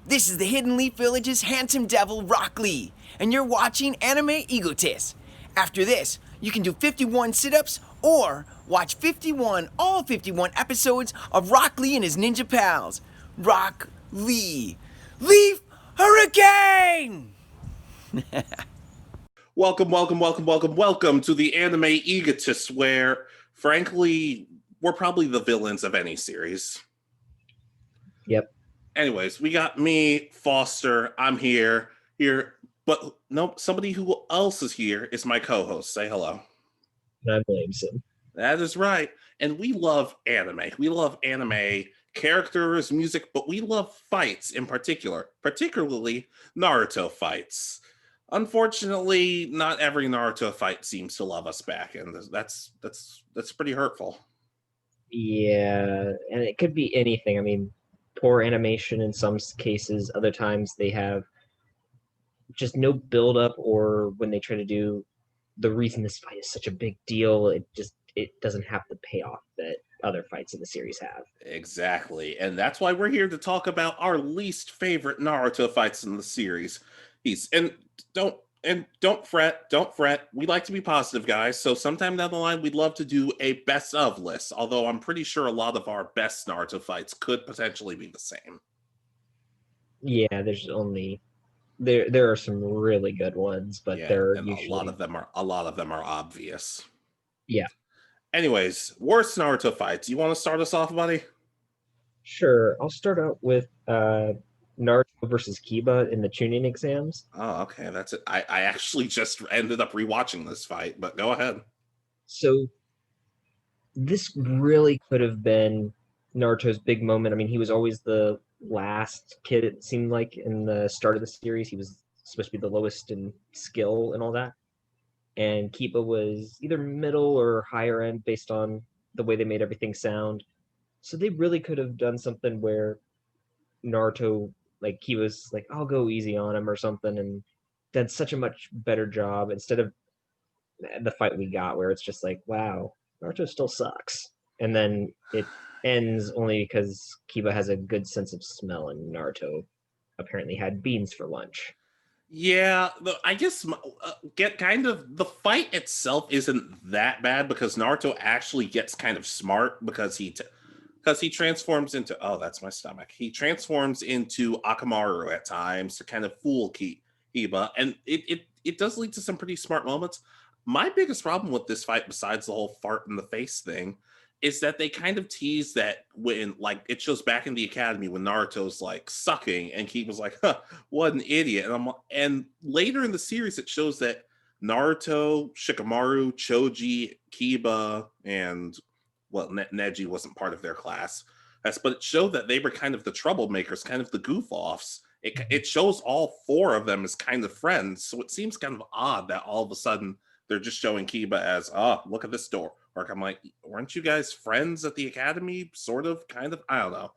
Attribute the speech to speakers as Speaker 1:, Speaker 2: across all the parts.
Speaker 1: This is the Hidden Leaf Village's handsome devil, Rock Lee, and you're watching Anime Egotist. After this, you can do 51 sit-ups or watch all 51 episodes of Rock Lee and his ninja pals. Rock Lee. Leaf Hurricane!
Speaker 2: Welcome to the Anime Egotist, where, frankly, we're probably the villains of any series.
Speaker 3: Yep.
Speaker 2: Anyways, we got me, Foster. I'm here, but nope. Somebody who else is here is my co-host. Say hello.
Speaker 3: I'm Williamson.
Speaker 2: That is right. And we love anime. We love anime characters, music, but we love fights in particular, particularly Naruto fights. Unfortunately, not every Naruto fight seems to love us back, and that's pretty hurtful.
Speaker 3: Yeah, and it could be anything. I mean, poor animation in some cases. Other times they have just no build up, or when they try to do the reason this fight is such a big deal, it doesn't have the payoff that other fights in the series have.
Speaker 2: Exactly, and that's why we're here to talk about our least favorite Naruto fights in the series. Don't fret. We like to be positive, guys. So sometime down the line, we'd love to do a best of list. Although I'm pretty sure a lot of our best Naruto fights could potentially be the same.
Speaker 3: Yeah, there are some really good ones, but they're usually
Speaker 2: a lot of them are obvious.
Speaker 3: Yeah.
Speaker 2: Anyways, worst Naruto fights. You want to start us off, buddy?
Speaker 3: Sure. I'll start out with Naruto versus Kiba in the Chunin exams.
Speaker 2: Oh, okay. That's it. I actually just ended up rewatching this fight, but go ahead.
Speaker 3: So this really could have been Naruto's big moment. I mean, he was always the last kid, it seemed like, in the start of the series. He was supposed to be the lowest in skill and all that. And Kiba was either middle or higher end based on the way they made everything sound. So they really could have done something where Naruto, like, he was like, I'll go easy on him or something, and did such a much better job instead of the fight we got where it's just like, wow, Naruto still sucks. And then it ends only because Kiba has a good sense of smell and Naruto apparently had beans for lunch.
Speaker 2: Yeah, I guess the fight itself isn't that bad because Naruto actually gets kind of smart because he transforms into, oh, that's my stomach. He transforms into Akamaru at times to kind of fool Kiba, and it does lead to some pretty smart moments. My biggest problem with this fight, besides the whole fart in the face thing, is that they kind of tease that when, like, it shows back in the academy when Naruto's like sucking and Kiba's like, huh, what an idiot. And later in the series, it shows that Naruto, Shikamaru, Choji, Kiba, and Neji wasn't part of their class. But it showed that they were kind of the troublemakers, kind of the goof offs. It shows all four of them as kind of friends. So it seems kind of odd that all of a sudden they're just showing Kiba as, oh, look at this door. Or I'm like, weren't you guys friends at the academy? Sort of, kind of, I don't know.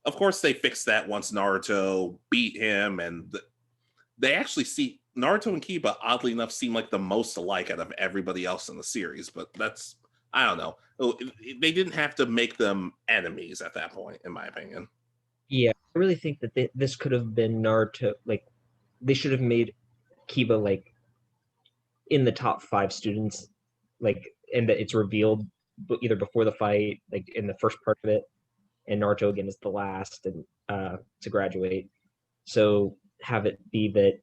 Speaker 2: Of course, they fixed that once Naruto beat him, and they actually see Naruto and Kiba, oddly enough, seem like the most alike out of everybody else in the series. But that's, I don't know. They didn't have to make them enemies at that point, in my opinion.
Speaker 3: Yeah, I really think that this could have been Naruto. Like, they should have made Kiba like in the top 5 students, like, and that it's revealed either before the fight, like in the first part of it, and Naruto again is the last and to graduate. So have it be that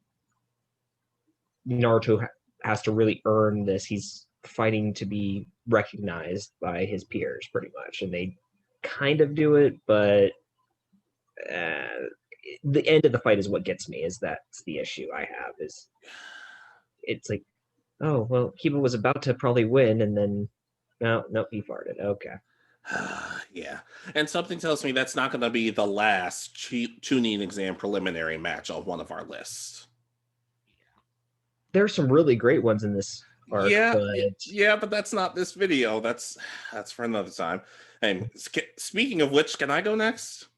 Speaker 3: Naruto has to really earn this. He's fighting to be recognized by his peers, pretty much, and they kind of do it, but the end of the fight is what gets me. Is that's the issue I have? Is it's like, oh, well, Kiba was about to probably win, and then, no, he farted. Okay.
Speaker 2: Yeah. And something tells me that's not going to be the last Chunin exam preliminary match on one of our lists.
Speaker 3: There's some really great ones in this arc.
Speaker 2: But that's not this video. That's for another time. And speaking of which, can I go next?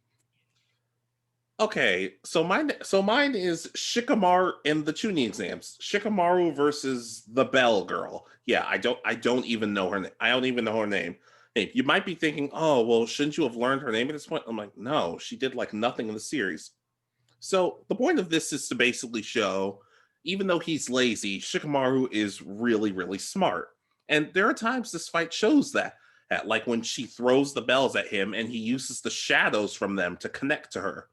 Speaker 2: Okay, so mine is Shikamaru in the Chunin exams. Shikamaru versus the Bell girl. Yeah, I don't even know her name. I don't even know her name. Hey, you might be thinking, oh, well, shouldn't you have learned her name at this point? I'm like, no, she did like nothing in the series. So the point of this is to basically show, even though he's lazy, Shikamaru is really, really smart. And there are times this fight shows that, like when she throws the bells at him and he uses the shadows from them to connect to her.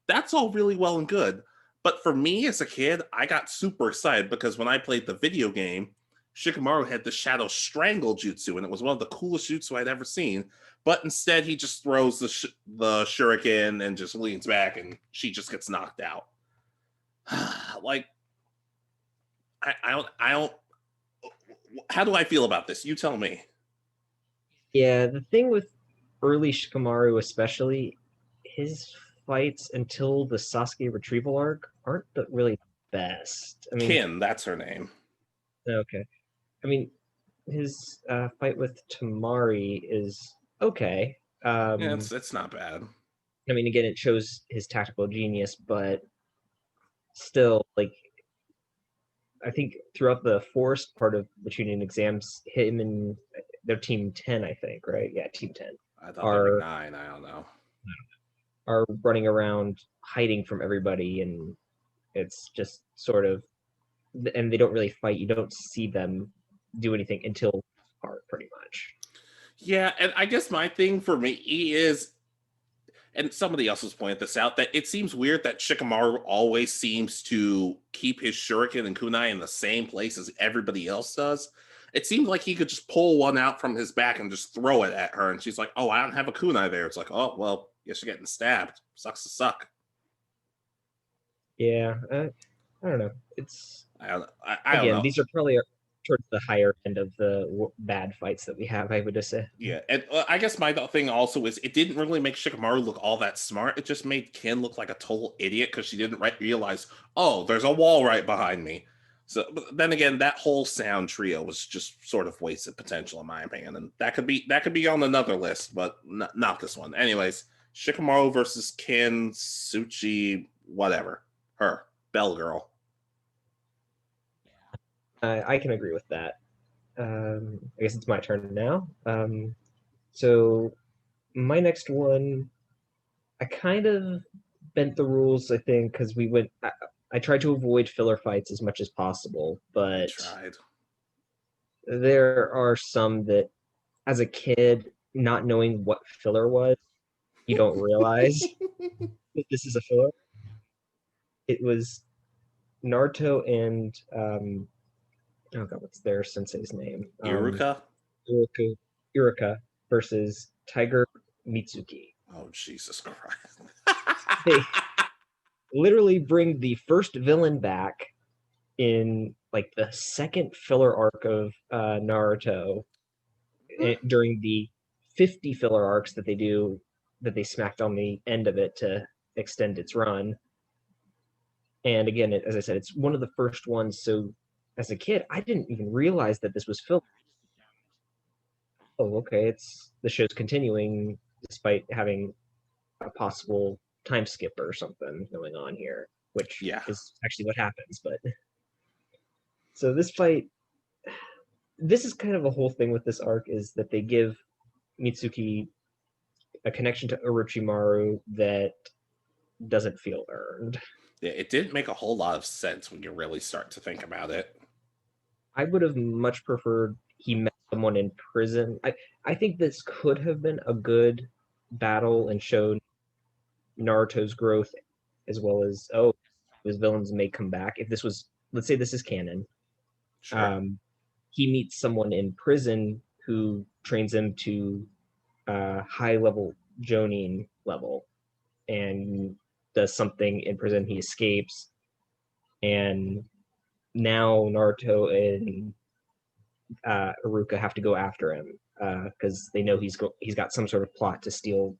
Speaker 2: That's all really well and good. But for me as a kid, I got super excited because when I played the video game, Shikamaru had the Shadow Strangle Jutsu, and it was one of the coolest jutsu I'd ever seen. But instead, he just throws the shuriken and just leans back, and she just gets knocked out. Like, I don't. How do I feel about this? You tell me.
Speaker 3: Yeah, the thing with early Shikamaru, especially, his fights until the Sasuke retrieval arc aren't the really best. I mean,
Speaker 2: Kin, that's her name.
Speaker 3: okay. I mean, his fight with Tamari is okay.
Speaker 2: Yeah, it's not bad.
Speaker 3: I mean, again, it shows his tactical genius, but still, like, I think throughout the forest part of the Chunin exams, him and their team 10, I think, right? Yeah, team 10
Speaker 2: I thought they were
Speaker 3: are
Speaker 2: 9. I don't know.
Speaker 3: are running around hiding from everybody, and it's just sort of, and they don't really fight. You don't see them do anything until part, pretty much.
Speaker 2: Yeah, and I guess my thing for me is, and somebody else has pointed this out, that it seems weird that Shikamaru always seems to keep his shuriken and kunai in the same place as everybody else does. It seems like he could just pull one out from his back and just throw it at her, and she's like, "Oh, I don't have a kunai there." It's like, "Oh, well, guess you're getting stabbed. Sucks to suck."
Speaker 3: Yeah, I don't know. It's
Speaker 2: I don't
Speaker 3: again,
Speaker 2: know.
Speaker 3: these are probably towards the higher end of the bad fights that we have. I would just say.
Speaker 2: Yeah, and I guess my thing also is it didn't really make Shikamaru look all that smart. It just made Ken look like a total idiot because she didn't realize, oh, there's a wall right behind me. So but then again, that whole sound trio was just sort of wasted potential in my opinion, and that could be on another list, but not this one. Anyways, Shikamaru versus Ken Suchi, whatever, her Bell Girl.
Speaker 3: I can agree with that. I guess it's my turn now. So my next one, I kind of bent the rules, I think, because we went. I tried to avoid filler fights as much as possible,
Speaker 2: I
Speaker 3: but
Speaker 2: tried.
Speaker 3: there are some that, as a kid, not knowing what filler was, you don't realize that this is a filler. It was Naruto and oh god, what's their sensei's name?
Speaker 2: Iruka.
Speaker 3: Iruka versus Tiger Mitsuki.
Speaker 2: Oh Jesus Christ!
Speaker 3: They literally bring the first villain back in like the second filler arc of Naruto during the 50 filler arcs that they do, that they smacked on the end of it to extend its run. And again, as I said, it's one of the first ones. So as a kid, I didn't even realize that this was filler. Oh, okay, it's the show's continuing despite having a possible time skip or something going on here, which
Speaker 2: Yeah.
Speaker 3: is actually what happens. But so this fight, this is kind of a whole thing with this arc, is that they give Mitsuki a connection to Orochimaru that doesn't feel earned.
Speaker 2: Yeah, it didn't make a whole lot of sense when you really start to think about it.
Speaker 3: I would have much preferred he met someone in prison. I think this could have been a good battle and showed Naruto's growth, as well as, oh, his villains may come back. If this was, let's say this is canon,
Speaker 2: Sure.
Speaker 3: he meets someone in prison who trains him to high level Jonin level, and does something in prison. He escapes, and now Naruto and Iruka have to go after him because they know he's got some sort of plot to steal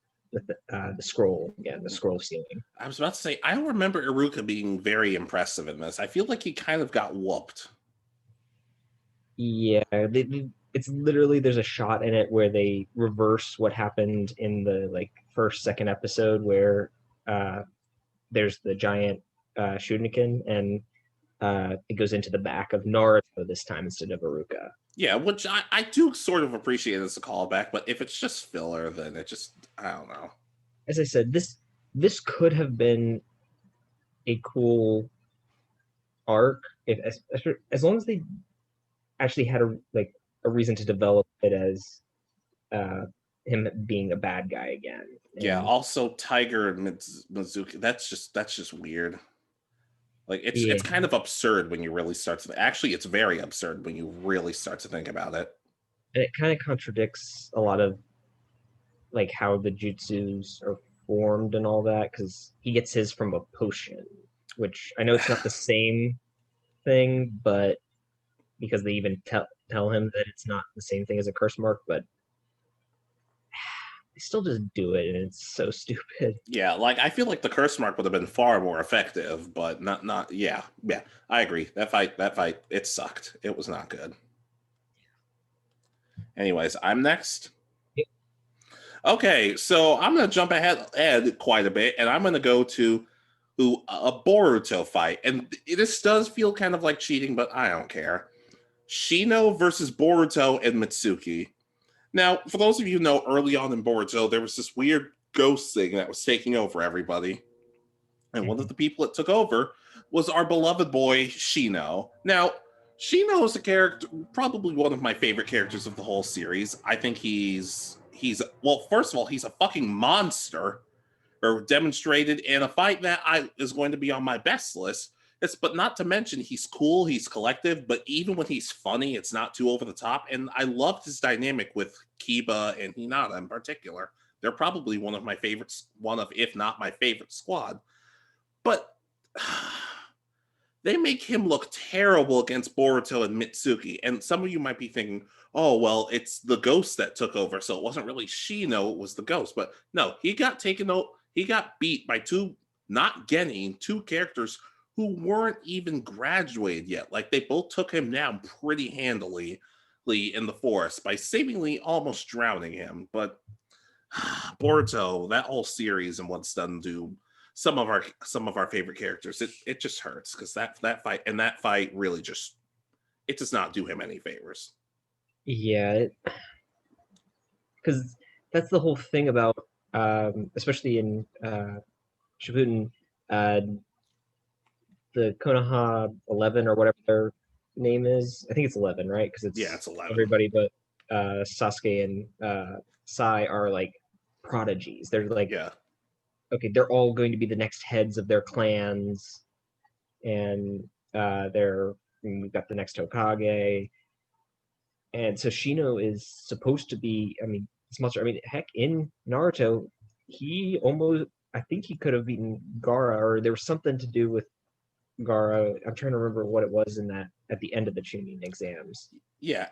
Speaker 3: the scroll again, the scroll stealing.
Speaker 2: I was about to say, I don't remember Iruka being very impressive in this. I feel like he kind of got whooped.
Speaker 3: Yeah, it's literally, there's a shot in it where they reverse what happened in the like first second episode where there's the giant shuriken, and it goes into the back of Naruto this time instead of Iruka.
Speaker 2: Yeah, which I do sort of appreciate as a callback, but if it's just filler, then it just, I don't know.
Speaker 3: As I said, this could have been a cool arc if as long as they actually had a reason to develop it as uh him being a bad guy again.
Speaker 2: Yeah.
Speaker 3: And
Speaker 2: Also, Tiger and Mizuki. That's just weird. Like it's
Speaker 3: yeah,
Speaker 2: kind of absurd when you really start to. Actually, it's very absurd when you really start to think about it.
Speaker 3: and it kind of contradicts a lot of like how the jutsus are formed and all that because he gets his from a potion, which I know it's not the same thing, but because they even tell him that it's not the same thing as a curse mark, but they still just do it, and it's so stupid.
Speaker 2: Yeah, like I feel like the curse mark would have been far more effective, but not. Yeah, yeah, I agree. That fight, it sucked. It was not good. Anyways, I'm next.
Speaker 3: Yep.
Speaker 2: Okay, so I'm gonna jump ahead quite a bit, and I'm gonna go to a Boruto fight, and this does feel kind of like cheating, but I don't care. Shino versus Boruto and Mitsuki. Now, for those of you who know, early on in Boruto, there was this weird ghost thing that was taking over everybody. And one of the people that took over was our beloved boy, Shino. Now, Shino is a character, probably one of my favorite characters of the whole series. I think he's well, first of all, he's a fucking monster, or demonstrated in a fight that is going to be on my best list. But not to mention he's cool, he's collective, but even when he's funny, it's not too over the top. And I loved his dynamic with Kiba and Hinata in particular. They're probably one of my favorites, one of, if not my favorite squad. But they make him look terrible against Boruto and Mitsuki. And some of you might be thinking, oh, well, it's the ghost that took over, so it wasn't really Shino, it was the ghost. But no, he got taken out, he got beat by two characters who weren't even graduated yet. Like they both took him down pretty handily in the forest by seemingly almost drowning him. But Boruto, that whole series and what's done to some of our favorite characters, it just hurts because that fight really just, it does not do him any favors.
Speaker 3: Yeah, because that's the whole thing about, especially in Shippuden, uh, the Konoha 11 or whatever their name is. I think it's 11, right? Because
Speaker 2: Yeah,
Speaker 3: it's
Speaker 2: it's 11.
Speaker 3: everybody but Sasuke and Sai are like prodigies. They're like,
Speaker 2: Yeah.
Speaker 3: okay, they're all going to be the next heads of their clans, and we've got the next Hokage. And so Shino is supposed to be, I mean, this monster. I mean, heck, in Naruto, he almost, I think he could have beaten Gaara, or there was something to do with Gaara. I'm trying to remember what it was in that at the end of the Chunin exams.
Speaker 2: Yeah.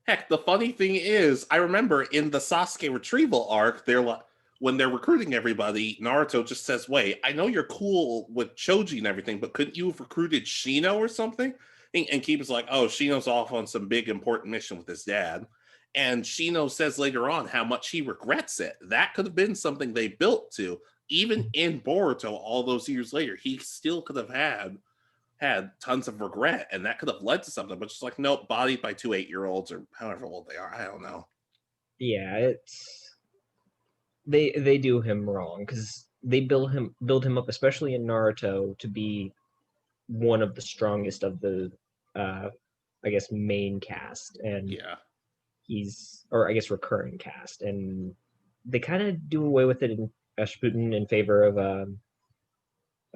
Speaker 2: Heck, the funny thing is, I remember in the Sasuke retrieval arc, they're like, when they're recruiting everybody, Naruto just says, wait, I know you're cool with Choji and everything, but couldn't you have recruited Shino or something? And Kiba's like, oh, Shino's off on some big important mission with his dad. And Shino says later on how much he regrets it. That could have been something they built to. Even in Boruto, all those years later, he still could have had tons of regret, and that could have led to something. But just like, nope, bodied by 2 8-year-olds or however old they are. I don't know.
Speaker 3: Yeah, it's they do him wrong because they build him up, especially in Naruto, to be one of the strongest of the I guess main cast, and
Speaker 2: Yeah.
Speaker 3: or I guess recurring cast, and they kind of do away with it in Shippuden in favor of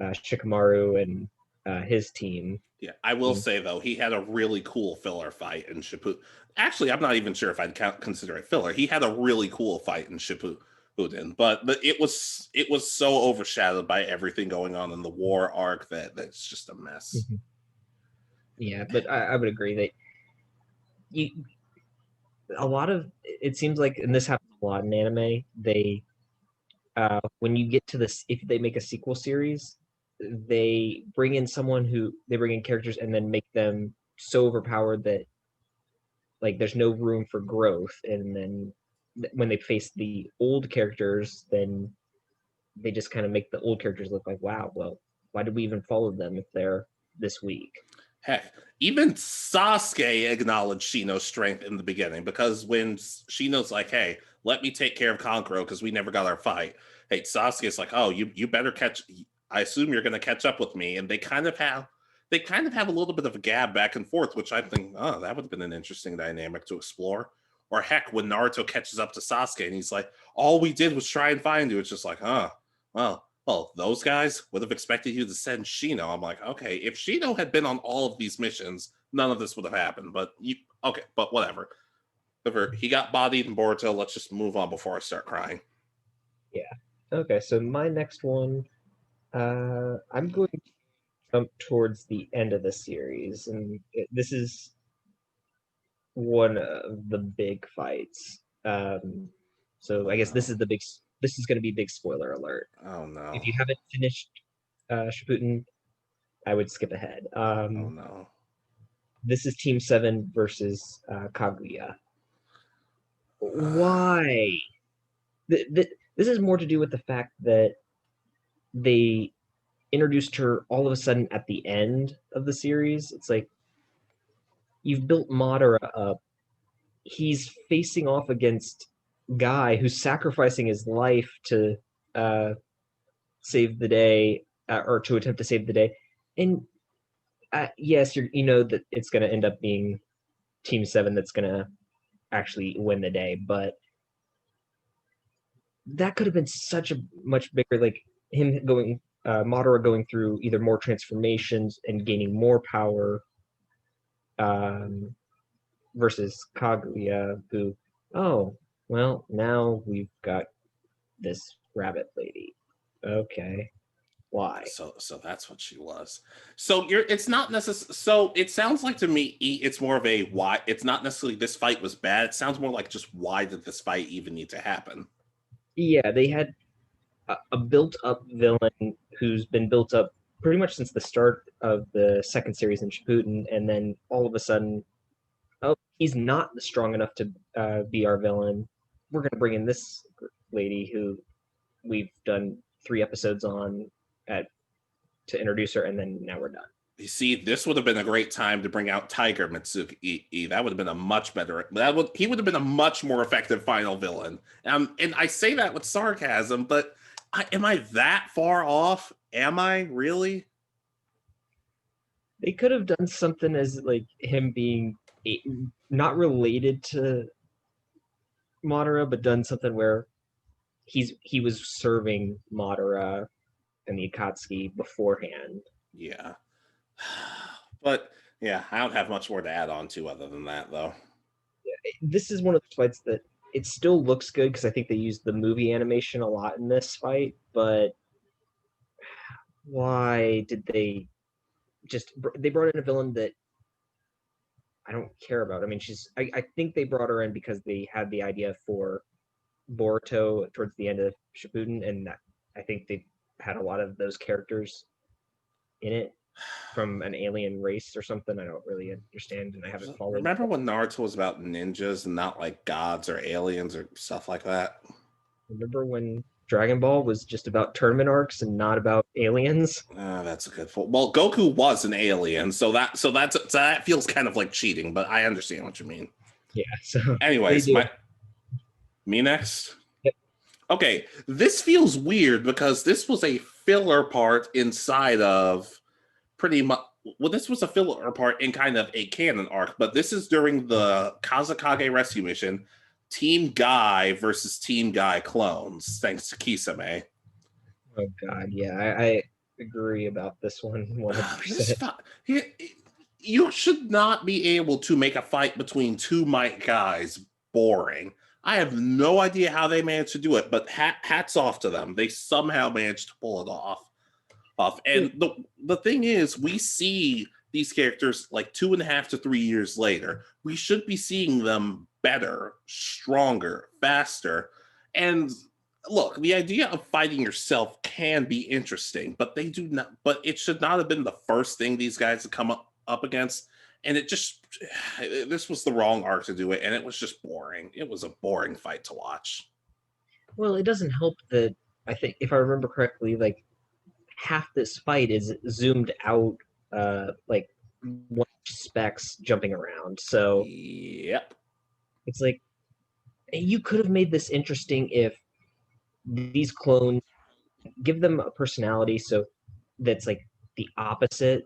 Speaker 3: Shikamaru and his team.
Speaker 2: Yeah, I will say though, he had a really cool filler fight in Shippuden. Actually, I'm not even sure if I'd consider it filler. He had a really cool fight in Shippuden, but it was so overshadowed by everything going on in the war arc that's just a mess.
Speaker 3: Mm-hmm. Yeah, but I would agree that you a lot of it seems like, and this happens a lot in anime. They when you get to this, if they make a sequel series, they bring in characters and then make them so overpowered that like there's no room for growth, and then when they face the old characters, then they just kind of make the old characters look like, wow, well, why did we even follow them if they're this weak?
Speaker 2: Heck, even Sasuke acknowledged Shino's strength in the beginning, because when Shino's like, hey, let me take care of Kankuro because we never got our fight. Hey, Sasuke's like, oh, you better catch. I assume you're going to catch up with me. And they kind of have a little bit of a gab back and forth, which I think, oh, that would have been an interesting dynamic to explore. Or heck, when Naruto catches up to Sasuke and he's like, all we did was try and find you. It's just like, well, those guys would have expected you to send Shino. I'm like, okay, if Shino had been on all of these missions, none of this would have happened. But but whatever. He got bodied in Boruto. Let's just move on before I start crying.
Speaker 3: Yeah. Okay, so my next one, I'm going to jump towards the end of the series, and this is one of the big fights. So I guess this is going to be big spoiler alert.
Speaker 2: Oh no!
Speaker 3: If you haven't finished Shippuden, I would skip ahead.
Speaker 2: Oh no!
Speaker 3: This is Team 7 versus Kaguya. Why? This is more to do with the fact that they introduced her all of a sudden at the end of the series. It's like you've built Madara up. He's facing off against Guy who's sacrificing his life to save the day, or to attempt to save the day. And yes, you know that it's going to end up being Team 7 that's going to actually win the day, but that could have been such a much bigger, like him going, Madara going through either more transformations and gaining more power, versus Kaguya, who, oh, well, now we've got this rabbit lady. Okay, why?
Speaker 2: So that's what she was. So it's not necessarily. So it sounds like to me, it's more of a why. It's not necessarily this fight was bad. It sounds more like just why did this fight even need to happen?
Speaker 3: Yeah, they had a built-up villain who's been built up pretty much since the start of the second series in Shippuden, and then all of a sudden, oh, he's not strong enough to be our villain. We're gonna bring in this lady who we've done 3 episodes on to introduce her, and then now we're done.
Speaker 2: You see, this would have been a great time to bring out Tiger Mitsuki. That would have been a much better. He would have been a much more effective final villain. And I say that with sarcasm, but am I that far off? Am I really?
Speaker 3: They could have done something as like him being not related to Madara, but done something where he was serving Madara and the Akatsuki beforehand.
Speaker 2: Yeah. But yeah, I don't have much more to add on to other than that, though.
Speaker 3: This is one of the fights that it still looks good because I think they used the movie animation a lot in this fight, but why did they brought in a villain that I don't care about? I mean, I think they brought her in because they had the idea for Boruto towards the end of Shippuden, and I think they had a lot of those characters in it from an alien race or something. I don't really understand, and I haven't followed.
Speaker 2: Remember when Naruto was about ninjas and not like gods or aliens or stuff like that?
Speaker 3: Remember when Dragon Ball was just about tournament arcs and not about aliens?
Speaker 2: That's a good point. Well, Goku was an alien, so that feels kind of like cheating, but I understand what you mean.
Speaker 3: Yeah. So
Speaker 2: anyways, me next.
Speaker 3: Yep.
Speaker 2: Okay, this feels weird because this was a filler part inside of pretty much. Well, this was a filler part in kind of a canon arc, but this is during the Kazekage rescue mission. Team Guy versus Team Guy clones, thanks to Kisame.
Speaker 3: Oh God, yeah, I agree about this one 100%.
Speaker 2: You should not be able to make a fight between two might guys boring. I have no idea how they managed to do it, but hats off to them. They somehow managed to pull it off. And the thing is, we see these characters like 2.5 to 3 years later. We should be seeing them better, stronger, faster. And look, the idea of fighting yourself can be interesting, but it should not have been the first thing these guys have come up against. And this was the wrong arc to do it, and it was just boring. It was a boring fight to watch.
Speaker 3: Well, it doesn't help that I think, if I remember correctly, like half this fight is zoomed out, like one specs jumping around. So
Speaker 2: yep,
Speaker 3: it's like you could have made this interesting if these clones give them a personality. So that's like the opposite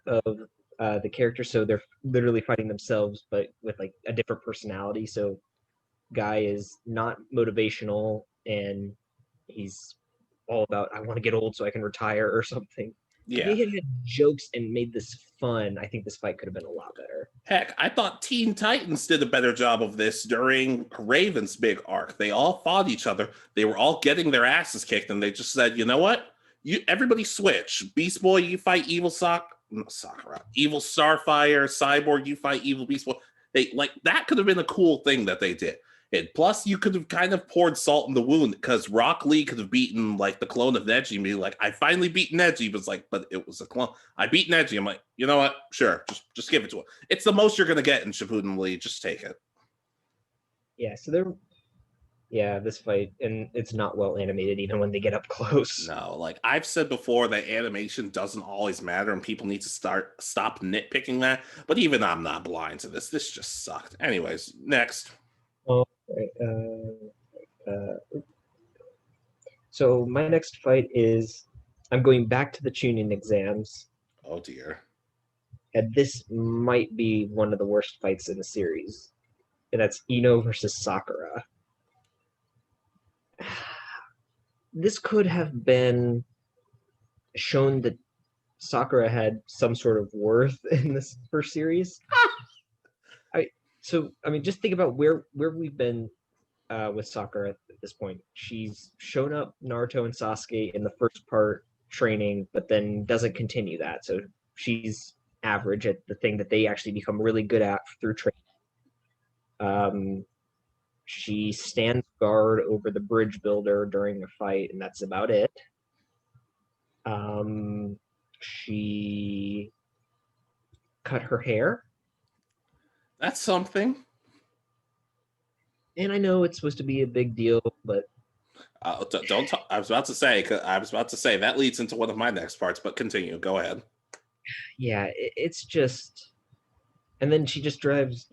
Speaker 3: of the character. So they're literally fighting themselves, but with like a different personality. So guy is not motivational, and he's all about I want to get old so I can retire or something. If
Speaker 2: Yeah.
Speaker 3: they had jokes and made this fun, I think this fight could have been a lot better.
Speaker 2: Heck, I thought Teen Titans did a better job of this during Raven's big arc. They all fought each other. They were all getting their asses kicked, and they just said, you know what? Everybody switch. Beast Boy, you fight Sakura. Evil Starfire, Cyborg, you fight Evil Beast Boy. That could have been a cool thing that they did. And plus, you could have kind of poured salt in the wound because Rock Lee could have beaten like the clone of Neji and be like, I finally beat Neji, but it was a clone. I beat Neji. I'm like, you know what? Sure, just give it to him. It's the most you're gonna get in Shippuden Lee. Just take it.
Speaker 3: Yeah, so this fight, and it's not well animated even when they get up close.
Speaker 2: No, like I've said before, that animation doesn't always matter, and people need to stop nitpicking that. But even I'm not blind to this. This just sucked. Anyways, next.
Speaker 3: So my next fight is I'm going back to the tuning exams,
Speaker 2: Oh dear.
Speaker 3: and this might be one of the worst fights in the series, and that's Ino versus Sakura. This could have been shown that Sakura had some sort of worth in this first series. Just think about where we've been with Sakura at this point. She's shown up Naruto and Sasuke in the first part training, but then doesn't continue that. So she's average at the thing that they actually become really good at through training. She stands guard over the bridge builder during the fight, and that's about it. She cut her hair.
Speaker 2: That's something.
Speaker 3: And I know it's supposed to be a big deal, but
Speaker 2: Don't talk. I was about to say that leads into one of my next parts, but continue. Go ahead.
Speaker 3: yeah, it's just. And then she just drives,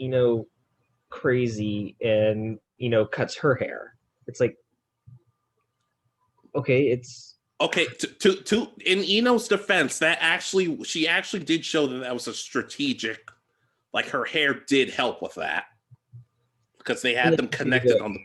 Speaker 3: crazy and, cuts her hair. It's like, okay, it's.
Speaker 2: Okay, to in Ino's defense, she actually did show that was a strategic. Like her hair did help with that because they had them connected on the.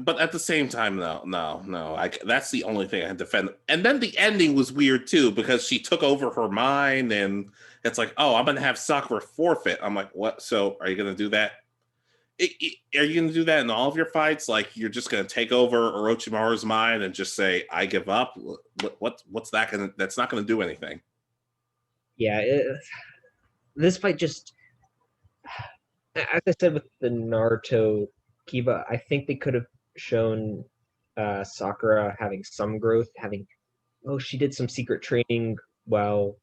Speaker 2: But at the same time, no. That's the only thing I can defend. And then the ending was weird too because she took over her mind, and it's like, oh, I'm gonna have Sakura forfeit. I'm like, what? So are you gonna do that? Are you gonna do that in all of your fights? Like you're just gonna take over Orochimaru's mind and just say, I give up? What's that gonna? That's not gonna do anything.
Speaker 3: Yeah, this fight just. As I said with the Naruto Kiba, I think they could have shown Sakura having some growth, she did some secret training while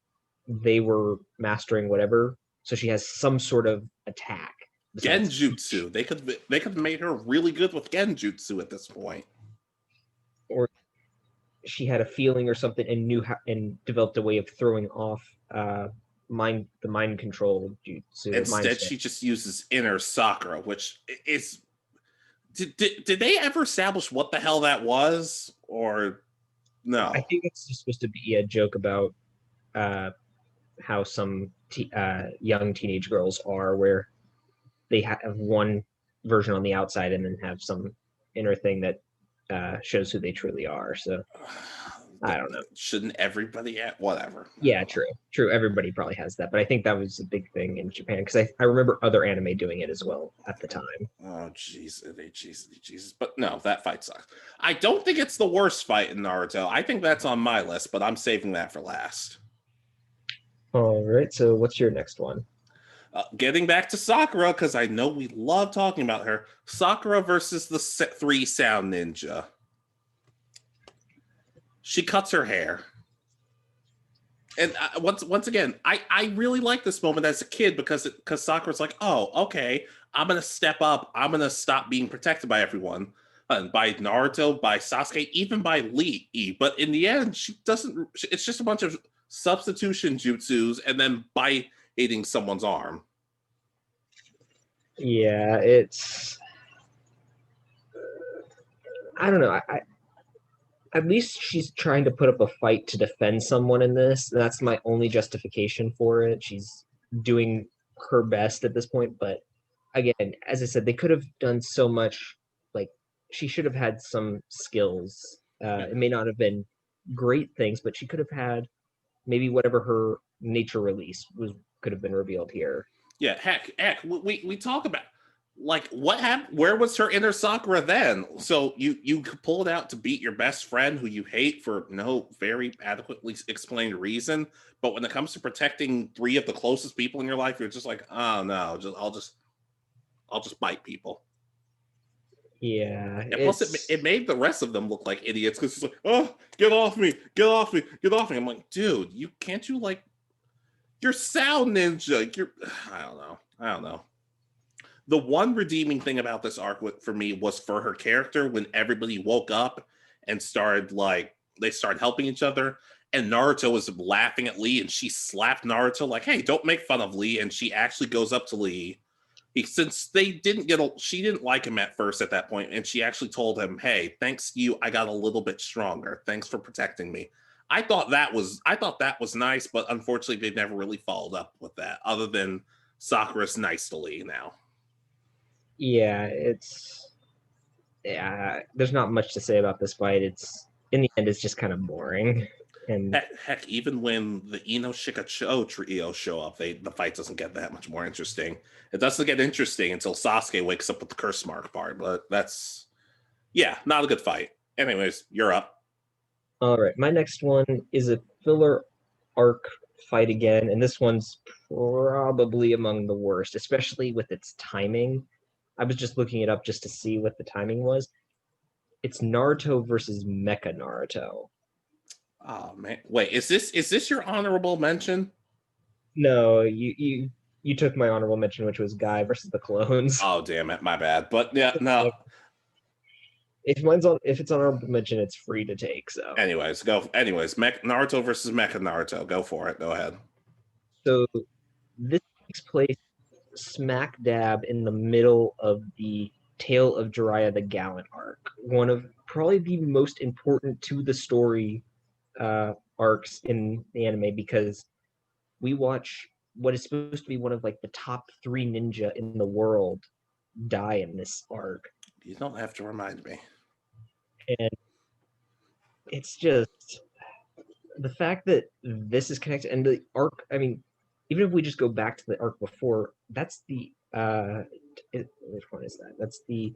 Speaker 3: they were mastering whatever, so she has some sort of attack.
Speaker 2: Genjutsu. They could have made her really good with Genjutsu at this point.
Speaker 3: Or she had a feeling or something and knew how and developed a way of throwing off the mind control jutsu.
Speaker 2: Instead, she just uses inner Sakura, which is. Did they ever establish what the hell that was, or no?
Speaker 3: I think it's just supposed to be a joke about how some young teenage girls are, where they have one version on the outside and then have some inner thing that shows who they truly are. So I don't know.
Speaker 2: Shouldn't everybody whatever?
Speaker 3: Yeah, true. Everybody probably has that, but I think that was a big thing in Japan because I remember other anime doing it as well at the time.
Speaker 2: Oh, Jesus! But no, that fight sucks. I don't think it's the worst fight in Naruto. I think that's on my list, but I'm saving that for last.
Speaker 3: All right. So what's your next one?
Speaker 2: Getting back to Sakura, because I know we love talking about her. Sakura versus the 3 Sound Ninja. She cuts her hair. And once again, I really like this moment as a kid because Sakura's like, oh, okay, I'm going to step up. I'm going to stop being protected by everyone. By Naruto, by Sasuke, even by Lee. But in the end, she doesn't. It's just a bunch of substitution jutsus and then biting someone's arm.
Speaker 3: Yeah, it's. I don't know. At least she's trying to put up a fight to defend someone in this. That's my only justification for it. She's doing her best at this point, but again, as I said, they could have done so much. Like she should have had some skills.
Speaker 2: Yeah.
Speaker 3: It may not have been great things, but she could have had maybe whatever her nature release was could have been revealed here.
Speaker 2: Yeah, heck, we talk about like what happened. Where was her inner Sakura then? So you pulled out to beat your best friend who you hate for no very adequately explained reason, but when it comes to protecting three of the closest people in your life, you're just like, oh no, I'll just bite people.
Speaker 3: Yeah,
Speaker 2: And plus, it made the rest of them look like idiots because it's like, oh, get off me, get off me, get off me. I'm like, dude, can't you like, you're sound ninja. I don't know. The one redeeming thing about this arc for me was for her character when everybody woke up and they started helping each other. And Naruto was laughing at Lee and she slapped Naruto like, hey, don't make fun of Lee. And she actually goes up to Lee. Since she didn't like him at first at that point, and she actually told him, hey, thanks to you, I got a little bit stronger. Thanks for protecting me. I thought that was nice, but unfortunately they never really followed up with that, other than Sakura's nice to Lee now.
Speaker 3: Yeah, there's not much to say about this fight. It's in the end, it's just kind of boring. And
Speaker 2: heck, even when the Ino Shikacho trio show up, the fight doesn't get that much more interesting. It doesn't get interesting until Sasuke wakes up with the curse mark part, but that's not a good fight. Anyways, you're up.
Speaker 3: All right, my next one is a filler arc fight again, and this one's probably among the worst, especially with its timing. I was just looking it up just to see what the timing was. It's Naruto versus Mecha Naruto.
Speaker 2: Oh man, wait, is this your honorable mention?
Speaker 3: No, you took my honorable mention, which was Guy versus the clones.
Speaker 2: Oh damn it, my bad. But yeah, no.
Speaker 3: If it's honorable mention, it's free to take. So,
Speaker 2: anyways, Naruto versus Mecha Naruto. Go for it. Go ahead.
Speaker 3: So this takes place smack dab in the middle of the Tale of Jiraiya the Gallant arc, one of probably the most important to the story arcs in the anime, because we watch what is supposed to be one of like the top 3 ninja in the world die in this arc.
Speaker 2: You don't have to remind me.
Speaker 3: And it's just the fact that this is connected, and the arc, I mean, even if we just go back to the arc before, that's the which one is that? That's the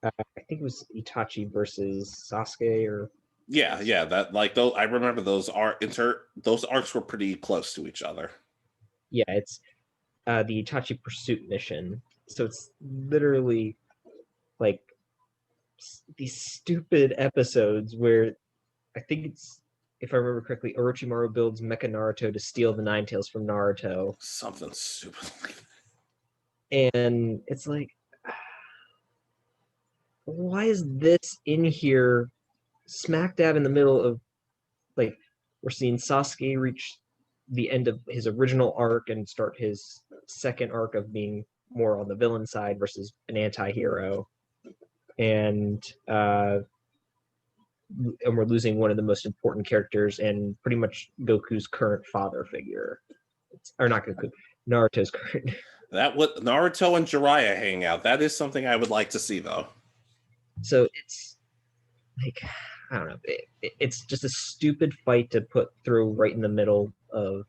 Speaker 3: I think it was Itachi versus Sasuke, or
Speaker 2: yeah, that like those. I remember those arcs were pretty close to each other.
Speaker 3: Yeah, it's the Itachi pursuit mission. So it's literally like these stupid episodes where I think it's, if I remember correctly, Orochimaru builds Mecha Naruto to steal the Nine Tails from Naruto.
Speaker 2: Something stupid like
Speaker 3: that. And it's like, why is this in here smack dab in the middle of, like, we're seeing Sasuke reach the end of his original arc and start his second arc of being more on the villain side versus an anti-hero. And we're losing one of the most important characters and pretty much Goku's current father figure. Or not Goku, Naruto's current.
Speaker 2: That what Naruto and Jiraiya hang out. That is something I would like to see, though. So
Speaker 3: it's like, I don't know. It's just a stupid fight to put through right in the middle of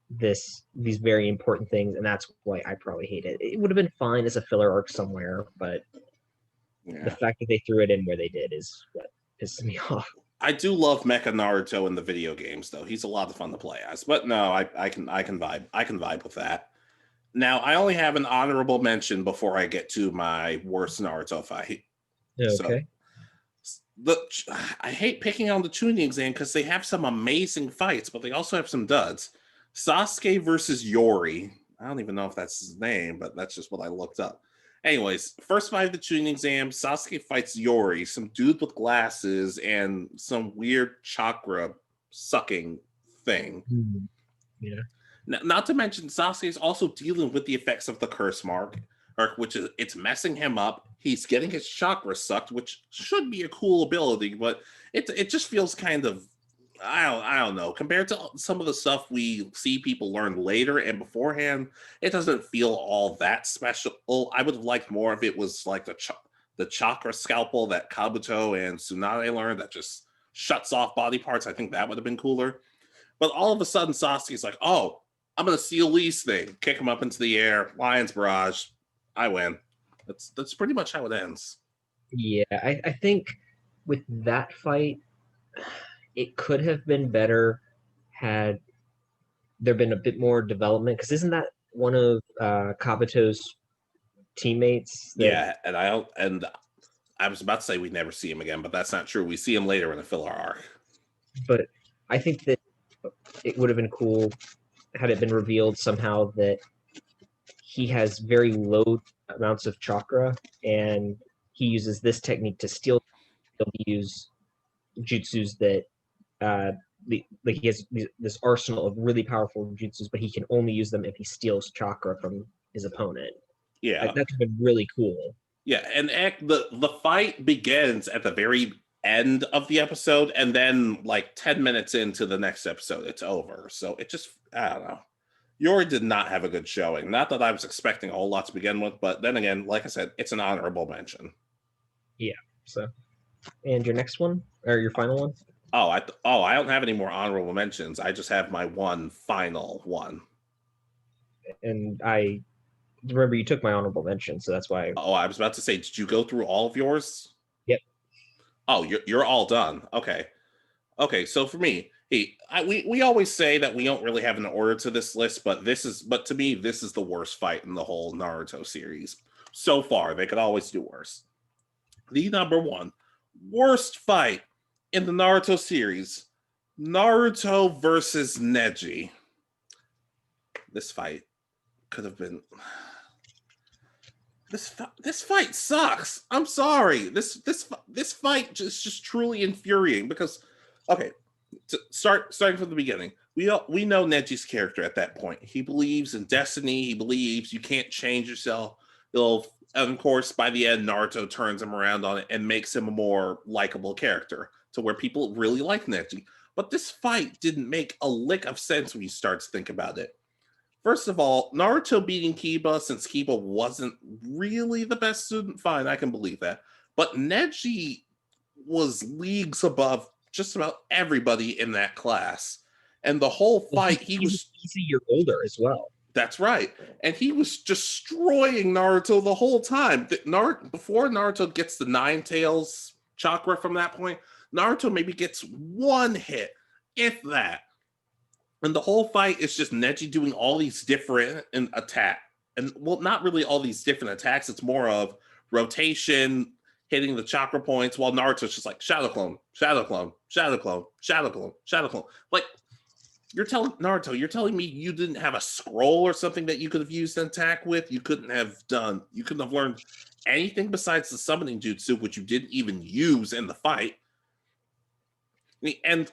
Speaker 3: these very important things, and that's why I probably hate it. It would have been fine as a filler arc somewhere, but the fact that they threw it in where they did is what pisses me off.
Speaker 2: I do love Mecha Naruto in the video games, though. He's a lot of fun to play as. But no, I can vibe. I can vibe with that. Now, I only have an honorable mention before I get to my worst Naruto fight.
Speaker 3: Okay.
Speaker 2: So, I hate picking on the Chunin exam because they have some amazing fights, but they also have some duds. Sasuke versus Yori. I don't even know if that's his name, but that's just what I looked up. Anyways, first fight of the Chunin exam, Sasuke fights Yori, some dude with glasses and some weird chakra sucking thing.
Speaker 3: Yeah.
Speaker 2: Not to mention, Sasuke is also dealing with the effects of the curse mark, which is it's messing him up. He's getting his chakra sucked, which should be a cool ability, but it just feels kind of I don't know. Compared to some of the stuff we see people learn later and beforehand, it doesn't feel all that special. I would have liked more if it was like the chakra scalpel that Kabuto and Tsunade learned that just shuts off body parts. I think that would have been cooler. But all of a sudden, Sasuke's like, "Oh, I'm gonna steal Lee's thing, kick him up into the air, Lion's Barrage, I win." That's pretty much how it ends.
Speaker 3: Yeah, I think with that fight, it could have been better had there been a bit more development. Because isn't that one of Kabuto's teammates?
Speaker 2: Yeah, and I was about to say we never see him again, but that's not true. We see him later in a filler arc.
Speaker 3: But I think that it would have been cool had it been revealed somehow that he has very low amounts of chakra, and he uses this technique to steal. He'll use jutsus that like he has this arsenal of really powerful jutsus, but he can only use them if he steals chakra from his opponent.
Speaker 2: Yeah,
Speaker 3: that could have been really cool.
Speaker 2: Yeah, and the fight begins at the very end of the episode, and then like 10 minutes into the next episode, it's over. So it just, I don't know. Yori did not have a good showing. Not that I was expecting a whole lot to begin with, but then again, like I said, it's an honorable mention.
Speaker 3: Yeah. So, and your next one or your final one?
Speaker 2: I don't have any more honorable mentions. I just have my one final one.
Speaker 3: And I remember you took my honorable mention, so that's why.
Speaker 2: Oh, I was about to say, did you go through all of yours?
Speaker 3: Yep.
Speaker 2: Oh, you're all done. Okay. So for me, we always say that we don't really have an order to this list, but to me, this is the worst fight in the whole Naruto series so far. They could always do worse. The number one worst fight in the Naruto series: Naruto versus Neji. This fight could have been. This fight sucks. I'm sorry. This fight just truly infuriating because, okay, starting from the beginning, we know Neji's character at that point. He believes in destiny. He believes you can't change yourself. And of course, by the end, Naruto turns him around on it and makes him a more likable character to where people really like Neji. But this fight didn't make a lick of sense when you start to think about it. First of all, Naruto beating Kiba, since Kiba wasn't really the best student, fine, I can believe that. But Neji was leagues above just about everybody in that class. And the whole fight,
Speaker 3: he was a year older as well.
Speaker 2: That's right. And he was destroying Naruto the whole time. Before Naruto gets the Nine Tails chakra from that point, Naruto maybe gets one hit, if that. And the whole fight is just Neji doing all these different attacks. And, well, not really all these different attacks. It's more of rotation, hitting the chakra points, while Naruto's just like, Shadow Clone, Shadow Clone, Shadow Clone, Shadow Clone, Shadow Clone. Like, you're telling me you didn't have a scroll or something that you could have used an attack with? You couldn't have learned anything besides the summoning jutsu, which you didn't even use in the fight. And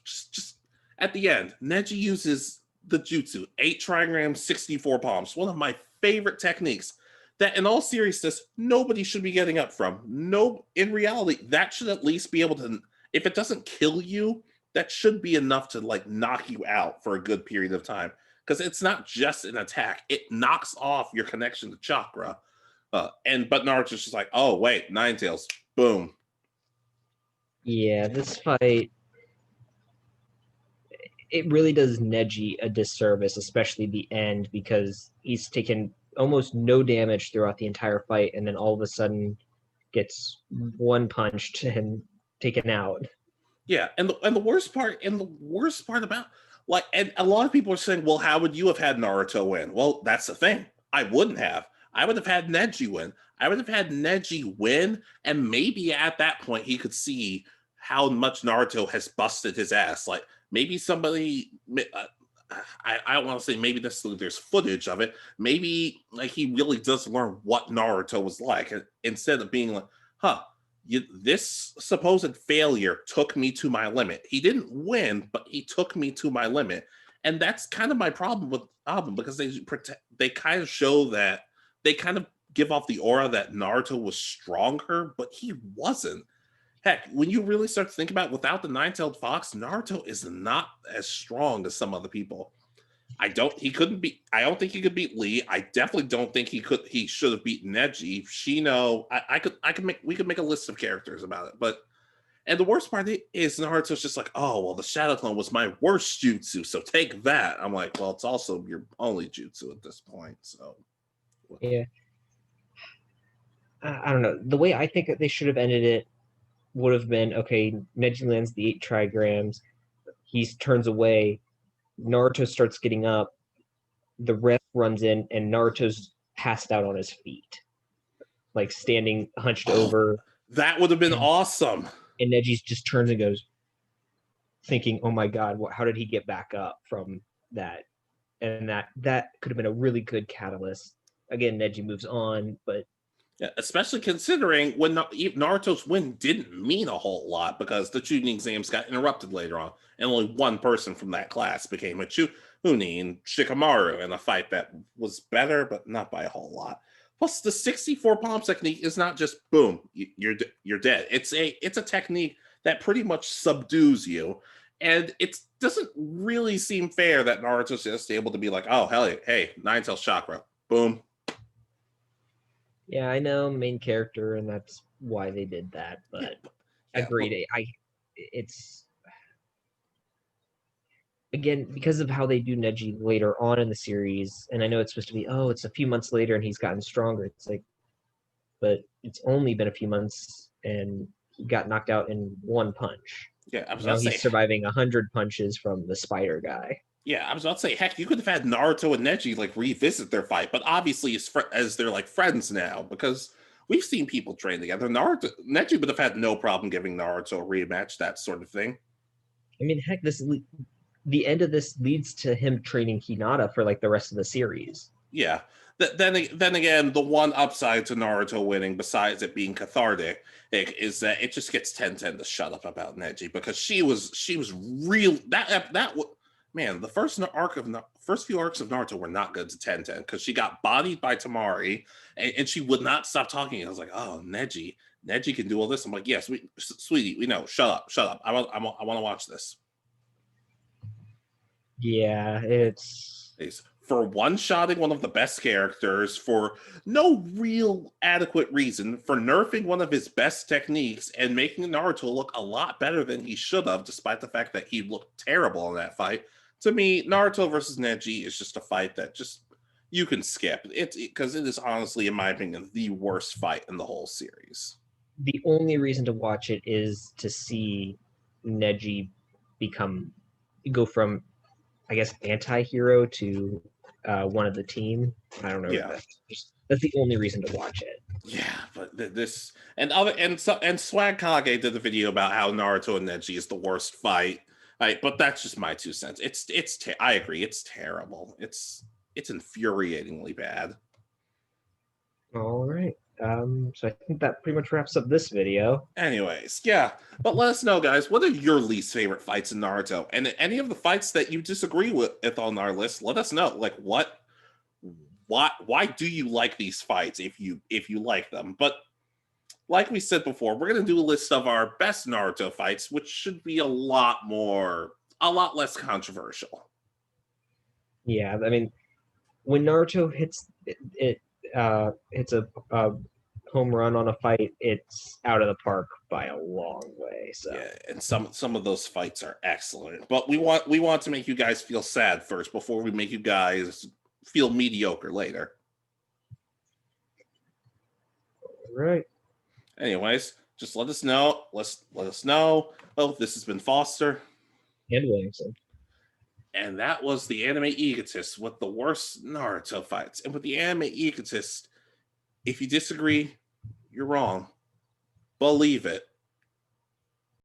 Speaker 2: just at the end, Neji uses the jutsu, 8 trigrams, 64 palms, one of my favorite techniques that in all seriousness, nobody should be getting up from. No, in reality, that should at least be able to, if it doesn't kill you, that should be enough to like knock you out for a good period of time. Because it's not just an attack. It knocks off your connection to chakra. But Naruto's just like, oh, wait, Nine Tails, boom.
Speaker 3: Yeah, this fight, it really does Neji a disservice, especially the end, because he's taken almost no damage throughout the entire fight, and then all of a sudden gets one punched and taken out.
Speaker 2: Yeah, and the worst part about, like, and a lot of people are saying, well, how would you have had Naruto win? Well, that's the thing. I wouldn't have. I would have had Neji win. I would have had Neji win, and maybe at that point he could see how much Naruto has busted his ass. Like, maybe somebody, I don't want to say maybe there's footage of it. Maybe like he really does learn what Naruto was like, instead of being like, this supposed failure took me to my limit. He didn't win, but he took me to my limit. And that's kind of my problem with the album, because they kind of show that they kind of give off the aura that Naruto was stronger, but he wasn't. Heck, when you really start to think about it, without the nine-tailed fox, Naruto is not as strong as some other people. I don't think he could beat Lee. I definitely don't think he should have beaten Neji. Shino, we could make a list of characters about it. But and the worst part is Naruto's just like, oh well, the Shadow Clone was my worst jutsu, so take that. I'm like, well, it's also your only jutsu at this point. So
Speaker 3: Yeah. I don't know. The way I think that they should have ended it would have been, okay, Neji lands the 8 trigrams, he turns away, Naruto starts getting up, the ref runs in, and Naruto's passed out on his feet, like standing hunched over.
Speaker 2: That would have been awesome.
Speaker 3: And Neji just turns and goes, thinking, oh my God, how did he get back up from that? And that could have been a really good catalyst. Again, Neji moves on, but
Speaker 2: yeah, especially considering when Naruto's win didn't mean a whole lot because the Chunin exams got interrupted later on, and only one person from that class became a Chunin, Shikamaru, in a fight that was better, but not by a whole lot. Plus, the 64 palm technique is not just boom, you're dead. It's a technique that pretty much subdues you, and it doesn't really seem fair that Naruto's just able to be like, oh hell, hey, nine-tail chakra, boom.
Speaker 3: Yeah, I know, main character, and that's why they did that. But agreed. It's again because of how they do Neji later on in the series, and I know it's supposed to be, oh, it's a few months later and he's gotten stronger. It's like, but it's only been a few months, and he got knocked out in one punch.
Speaker 2: Yeah, I was
Speaker 3: now he's surviving 100 punches from the spider guy.
Speaker 2: Yeah, I was about to say, heck, you could have had Naruto and Neji like revisit their fight, but obviously as they're like friends now, because we've seen people train together. Neji would have had no problem giving Naruto a rematch, that sort of thing.
Speaker 3: I mean, heck, the end of this leads to him training Hinata for like the rest of the series.
Speaker 2: Yeah. Then again, the one upside to Naruto winning, besides it being cathartic, is that it just gets 10-10 to shut up about Neji, because she was real. Man, the first few arcs of Naruto were not good to 10-10 because she got bodied by Tamari and she would not stop talking. I was like, oh, Neji can do all this. I'm like, yes, sweetie, we know. Shut up. I want to watch this.
Speaker 3: Yeah, it's
Speaker 2: for one-shotting one of the best characters for no real adequate reason, for nerfing one of his best techniques and making Naruto look a lot better than he should have, despite the fact that he looked terrible in that fight. To me, Naruto versus Neji is just a fight that just you can skip. Because it is honestly, in my opinion, the worst fight in the whole series.
Speaker 3: The only reason to watch it is to see Neji go from, I guess, anti-hero to one of the team. I don't know.
Speaker 2: Yeah.
Speaker 3: That's the only reason to watch it.
Speaker 2: Yeah, but this and Swag Kage did a video about how Naruto and Neji is the worst fight. Right, but that's just my 2 cents. I agree. It's terrible. It's infuriatingly bad.
Speaker 3: All right. So I think that pretty much wraps up this video.
Speaker 2: Anyways, yeah. But let us know, guys, what are your least favorite fights in Naruto? And any of the fights that you disagree with on our list, let us know. Like why do you like these fights if you like them? But like we said before, we're going to do a list of our best Naruto fights, which should be a lot less controversial.
Speaker 3: Yeah, I mean, when Naruto hits a home run on a fight, it's out of the park by a long way. So
Speaker 2: yeah, and some of those fights are excellent. But we want to make you guys feel sad first before we make you guys feel mediocre later.
Speaker 3: All right.
Speaker 2: Anyways, just let us know. Let us know. Oh, this has been Foster
Speaker 3: and Williamson.
Speaker 2: And that was the Anime Egotist with the worst Naruto fights. And with the Anime Egotist, if you disagree, you're wrong. Believe it.